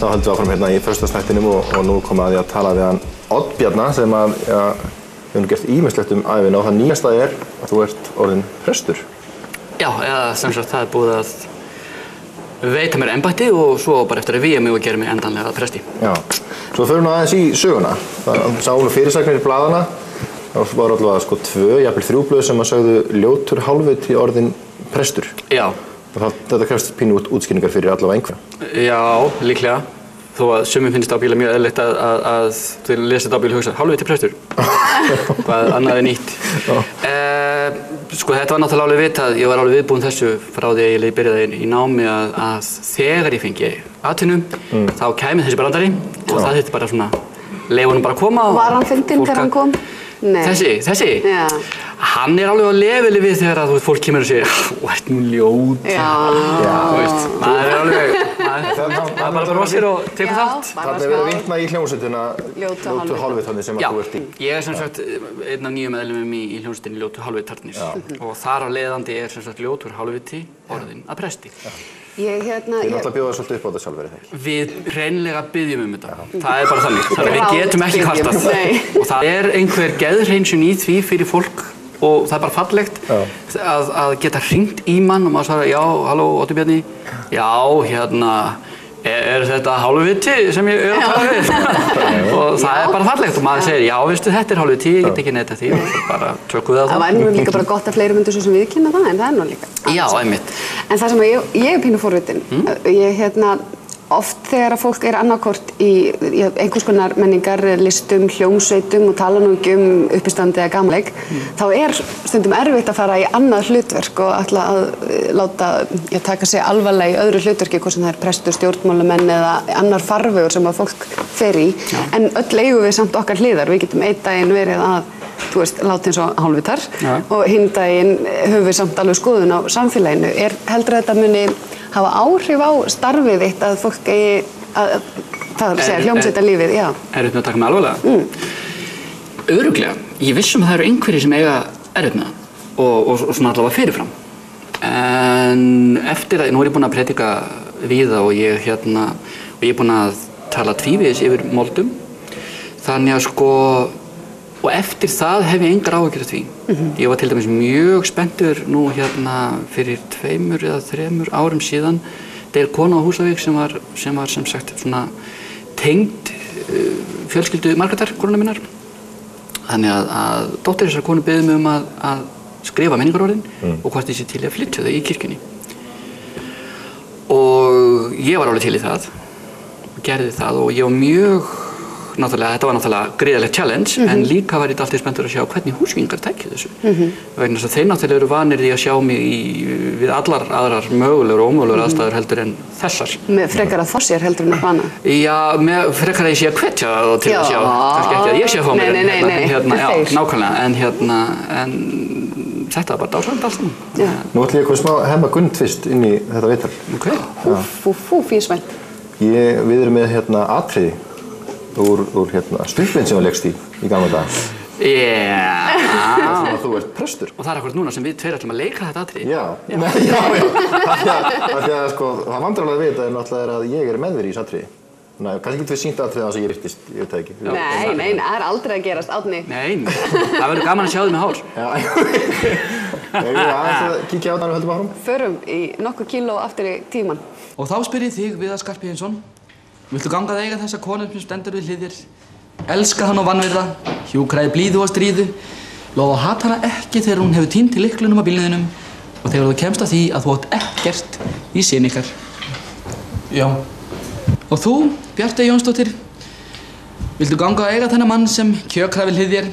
Þá höldum við áfram hérna í föstudagsþættinum og nú komum að því að tala við hann Oddbjarna sem að við höfum gert ýmislegt ævina og það nýjasta að þú ert orðinn prestur. Já, sem sagt það búið að veita mér embætti og svo bara eftir að vígja mig og gera mig endanlega presti. Já, svo förum við aðeins í söguna. Það sáum fyrirsagnir í blaðana. Það var allavega sko 2, jafnvel 3 blöð sem að sögðu ljótur hálfviti orðinn prestur. Já. Og þetta krefst pínu útskýringar fyrir allavega einhverja. Já, líklega. Þó að sumum finnst ábyggilega mjög eðlilegt að þau lesa þetta ábyggilega og hugsa hálfviti prestur. Hvað annað er nýtt. Sko þetta var náttúrulega alveg vitað, ég var alveg viðbúinn þessu frá því að ég byrjaði í námi að þegar ég fengi atvinnu þá kæmi þessi brandari og það þyrfti bara svona leyfa honum bara að koma. Var hann fyndinn þegar hann kom? Nei. Þessi? Já. Hann er alveg á leveli við þegar að fólk kemur og segir þú ert nú ljót. Já. Þú veist, maður er alveg, maður bara brosir og tekur þátt. Þarna er verið að vitna í hljómsveitina Ljótu hálfvitarnir sem að þú ert í. Já, ég er sem sagt einn af 9 meðlimum í hljómsveitinni Ljótu hálfvitarnir og þar á leiðandi er sem sagt ljótur hálfviti orðinn að presti. Ég Þið náttúrulega bjóða svolítið upp á þetta sjálfur, eða ekki? Við hreinlega biðjum þetta. Það er bara þannig. Þannig að við getum ekki kvartað. Og það er einhver geðhreinsun í því fyrir fólk og það er bara fallegt að geta hringt í mann og maður svarar, já, halló, Oddur Bjarni. Já, hérna, er þetta hálfviti sem ég er að tala við? Og það er bara fallegt og maður segir, já, veistu, þetta er hálfviti, ég get ekki neita því og bara tökum við á það. Það væri nú líka bara gott að fleiri myndu svo sem viðkynna það, en það er nú líka. Já, einmitt. En það sem ég er pínu forvitin, oft þegar að fólk er annarkort í einhvers konar menningar, listum, hljómsveitum og tala nú ekki uppistandi eða gamanleik, þá er stundum erfitt að fara í annað hlutverk og ætla að taka sig alvarlega í öðru hlutverki, hvort sem það er prestur, stjórnmálamenn eða annar farvegur sem að fólk fer í. En öll eigum við samt okkar hliðar. Við getum einn daginn verið að láta eins og hálfvitar og hinn daginn höfum við samt alveg skoðun á samfélaginu. Heldur þetta muni hafa áhrif á starfið þitt að fólk eigi að hljómsveita lífið, já. Erfitt með að taka mig alvarlega? Örugglega. Ég vissum að það eru einhverjir sem eiga erfitt með það og svona allavega fyrirfram. En eftir að, nú er ég búinn að predika víða og ég er búinn að tala tvívegis yfir moldum. Þannig að sko, og eftir það hef ég engar áhyggjur af því. Ég var til dæmis mjög spenntur nú fyrir 2 eða 3 árum síðan. Það er kona á Húsavík sem var sem sagt svona tengd fjölskyldu Margrétar, konuna minnar. Þannig að dóttir þessar konu beðið mig að skrifa minningarorðin og hvort ég sé til að flytja þau í kirkjunni. Og ég var alveg til í það, gerði það og ég var mjög þetta var náttúrulega gríðarlegt challenge en líka var ég alltaf spenntur að sjá hvernig húsvíkingar tækju þessu. Vegna þess að þeir náttúrulega eru vanir því að sjá mig við allar aðrar mögulegur og ómögulegur aðstæður heldur en þessar. Með frekar að fá sér heldur en að bana? Já, með frekar að ég sé að hvetja til að sjá, kannski ekki að ég sé að fá mér Nei, nákvæmlega, en þetta var bara dásamlegt allt saman. Nú ætlum ég að koma smá hemma Gunntvist inn í þetta viðtal. Ég er spennt. Við erum með atriði úr stuttmynd sem við leggst í gamla daga. Já. Þú ert prestur. Og það er akkurat núna sem við tveir ætlum að leika þetta atriði. Já. Því að sko, það vandrarlega við þetta náttúrulega að ég er með þér í þessu atriði. Kannski getum við sýnt atriði á þess að ég virtist, ég veit það ekki. Nei, það er aldrei að gerast, Árni. Nei, það verður gaman að sjá þig með hár. Já, að kíkja á það og höldum áfram. Förum í nokkur kíló aftur í tíman. Og þá spyr ég þig, Viðar Skarphéðinsson, viltu ganga að eiga þessa konu sem stendur við hlið þér, elska hann og vanvirða, hjúkra í blíðu og stríðu, lofa að hata hana ekki þegar hún hefur týnt lyklunum á bílnum og þegar þú kemst að því að þú átt ekkert í sinn ykkar? Já. Og þú, Bjartey Jónsdóttir, viltu ganga að eiga þennan mann sem kjökra við hlið þér,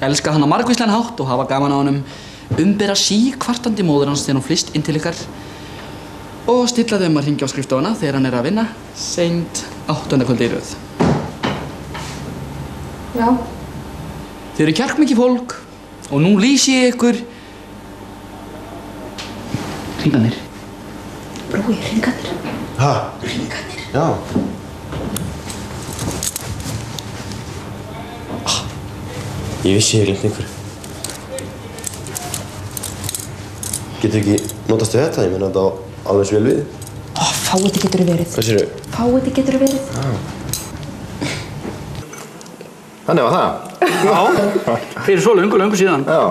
elska hann á margvíslegan hátt og hafa gaman á honum, umbera síkvartandi móður hans þegar hún flyst inn til ykkar og stilla þau að hringja á skrifstofuna þegar hann er að vinna seint 8. kvöldi í röð? Já. Þið eru kjarkmikið fólk og nú lýsi ég ykkur hringarnir. Brói, hringarnir. Hæ? Hringarnir. Já. Ég vissi ég glemt einhverju. Getur ekki notast við þetta? Ég meina þetta á alveg svo vel við. Fáiði geturðu verið. Hvað séru? Fáiði geturðu verið. Þannig var það. Já, fyrir svo löngu síðan. Já.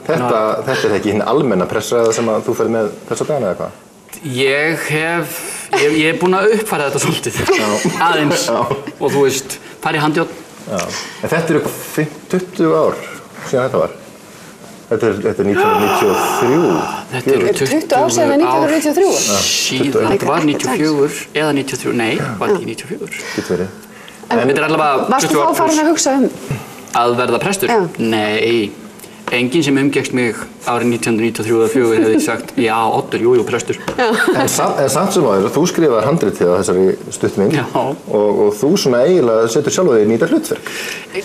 Þetta er ekki hinn almenna pressaræða sem að þú ferð með þessa dagana eða hvað? Ég er búinn að uppfæra þetta svolítið. Aðeins. Og þú veist, farið handjárn. Já. En þetta eru 20 ár síðan þetta var. Þetta er 1993. Þetta eru 20 ár síðan 1993? Síðan, þetta var 94 eða 93, nei, var ekki 94. Getur verið. Þetta er allavega 20 ár. Varstu þá farin að hugsa að verða prestur? Já. Nei, enginn sem umgekkst mig árið 1993 eða 1994 hefði sagt, já, Oddur, jú, prestur. En samt sem áður, þú skrifaðir handritið á þessari stuttmynd og þú svona eiginlega setur sjálf þig í nýta hlutverk.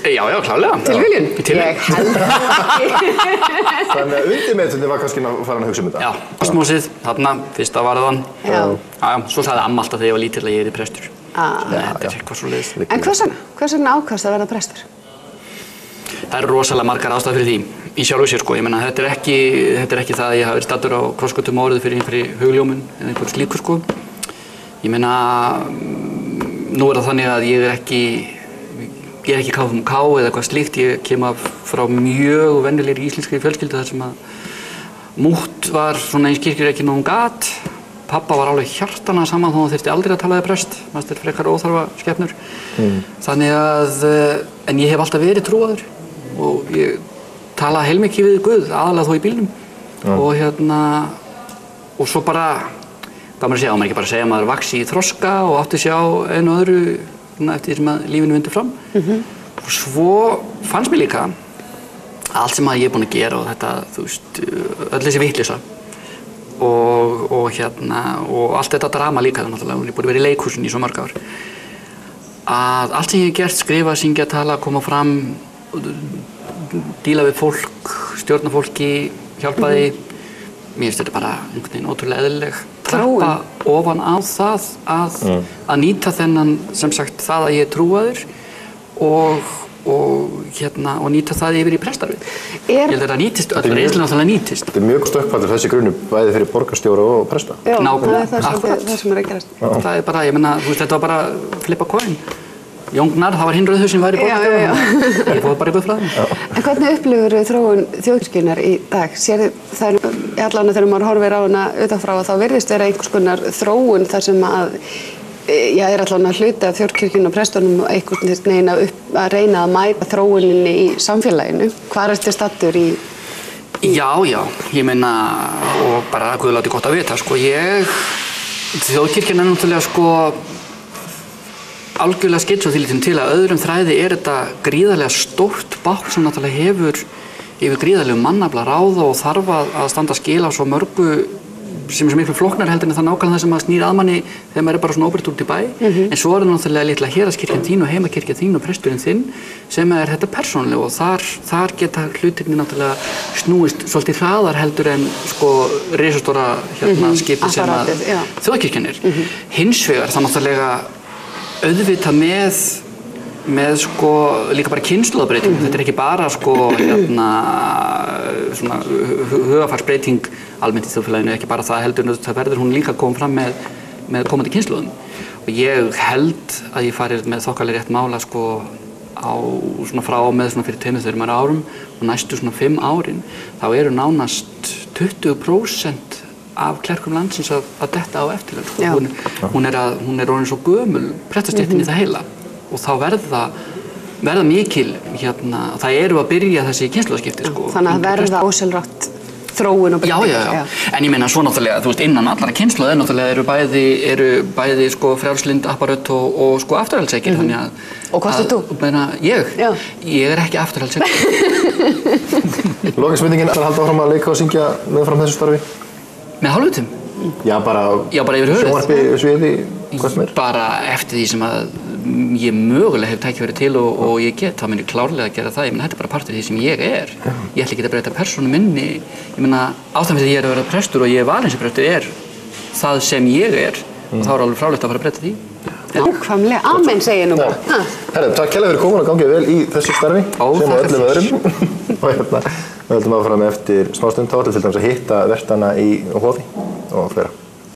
Já, klálega. Tilviljun? Ég held ekki. Þannig að undirmeðsundin var kannski farin að hugsa þetta. Já, astmósið, þarna, fyrsta varðan. Já. Svo sagði amma alltaf þegar ég var lítill að ég er prestur. Þetta er eitthvað svo leiðis. En hvers vegna ákvaðstu að verða prestur? Það eru rosalega margar ástæður fyrir því, í sjálfu sér sko. Ég meina, þetta er ekki það að ég hafi verið staddur á krossgötum árið fyrir einhverju hugljómun eða einhverju slíku sko. Ég meina, nú er það þannig að ég er ekki KFUM eða eitthvað slíkt. Ég kem frá mjög venjulegri íslenskri fjölskyldu þar sem að mútt var svona eins kirkjurekin og hún gat. Pappa var alveg hjartana saman þó hann þyrfti aldrei að tala við prest. Þetta er frekar óþarfa skepnur. Þannig að, en ég hef alltaf verið trúaður og ég tala heilmikið við Guð, aðalega þó í bílnum. Og og svo bara, hvað maður að segja, á maður ekki bara að segja að maður vaxi í þroska og átti sjá einu og öðru eftir því sem að lífinu vindur fram. Og svo fannst mér líka að allt sem að ég er búinn að gera og þetta, þú veist, öll þessi vitleysa og allt þetta drama líka, náttúrulega, ég er búinn að vera í leikhúsinu í svo mörg ár. Að allt sem ég hef gert, skrifa, syngja, tala, koma fram, díla við fólk, stjórna fólki, hjálpa því. Mér finnst þetta bara einhvern veginn ótrúlega eðlileg trappa ofan á það að nýta þennan, sem sagt, það að ég er trúaður og nýta það yfir í prestarfið. Ég held að þetta nýtist, öllur eðlilega náttúrulega nýtist. Þetta er mjög stökkpallur þessi grunur, bæði fyrir borgarstjóra og presta. Já, nákvæmlega, það er sem er að gerast. Það er bara, ég menna, þú veist, þetta var bara flippa coin. Jóngnar, það var hinn rauður sem væri borgarstjóra. Ég fóði bara í guðfræðum. En hvernig upplifur þróun þjóðkirkjunnar í dag? Sérðu það allan þegar maður horfir á hana utanfrá að þá virðist vera einhvers konar þróun þar sem að er allan að hluta af þjóðkirkjunni og prestunum og einhvern veginn að reyna að mæta þróuninni í samfélaginu. Hvar ertu staddur í? Já, ég meina, og bara Guð láti gott að vita, sko, þjóðkirkjan er náttúrulega, sko, algjörlega skitsóþýlitum til að öðrum þræði er þetta gríðarlega stórt bákn sem náttúrulega hefur yfir gríðarlegu mannafla ráða og þarf að standa skil á svo mörgu sem er miklu flóknar heldur en það nákvæmlega það sem að snýr að manni þegar maður er bara svona óbreytt út í bæ. En svo er það náttúrulega litla héraðskirkjan þín og heimakirkjan þín og presturinn þinn sem er þetta persónulega og þar geta hlutirnir náttúrulega snúist svolítið hraðar heldur en sko risastóra skipið sem að þjóðkirkjan er. Hins vegar það náttúrulega auðvitað með sko líka bara kynslóðabreyting. Þetta er ekki bara sko svona hugarfarsbreyting almennt í þjóðfélaginu, ekki bara það heldur það verður hún líka að koma fram með komandi kynslóðum. Og ég held að ég farið með þokkalega rétt mála sko á svona frá með svona fyrir 2-3 árum og næstu svona 5 árin þá eru nánast 20% af klerkum landsins að detta á eftirlaun. Sko. Hún er orðin svo gömul prestastéttin í það heila og þá verða mikil það eru að byrja þessi kynslóðaskipti sko. Þannig að verða ósjálfrátt þróun og breyting. Já. En ég meina svo náttúrulega, þú veist, innan allara kynslóða náttúrulega eru bæði sko frjálslynd apparöt og sko afturhaldssekir, þannig að Og hvort er þú? Ég er ekki afturhaldssekir. Lokaspurningin, ætlarðu að halda áfram að leika og syngja meðfram þessu starfi? Með hálfvitum? Já, bara yfir höfuðið. Sjónvarpi, sviði, hvað sem er? Bara eftir því sem að ég mögulega hef tækifæri til og ég get, þá mun ég klárlega að gera það. Ég meina, þetta er bara partur af því sem ég er. Ég ætla ekki að breyta persónu minni. Ég meina, ástæðan fyrir því ég er að vera prestur og ég er valinn sem prestur er það sem ég er. Og þá er alveg fráleitt að fara að breyta því. Nákvæmlega, amen segi ég nú bara. Herra, takk kærlega fyrir komin og gangið vel í þessu starfi. Sem og öllum öðrum. Og við höldum að fara með eftir smástund. Þá ætlum til dæmis að hitta vertana í Hofi og fleira.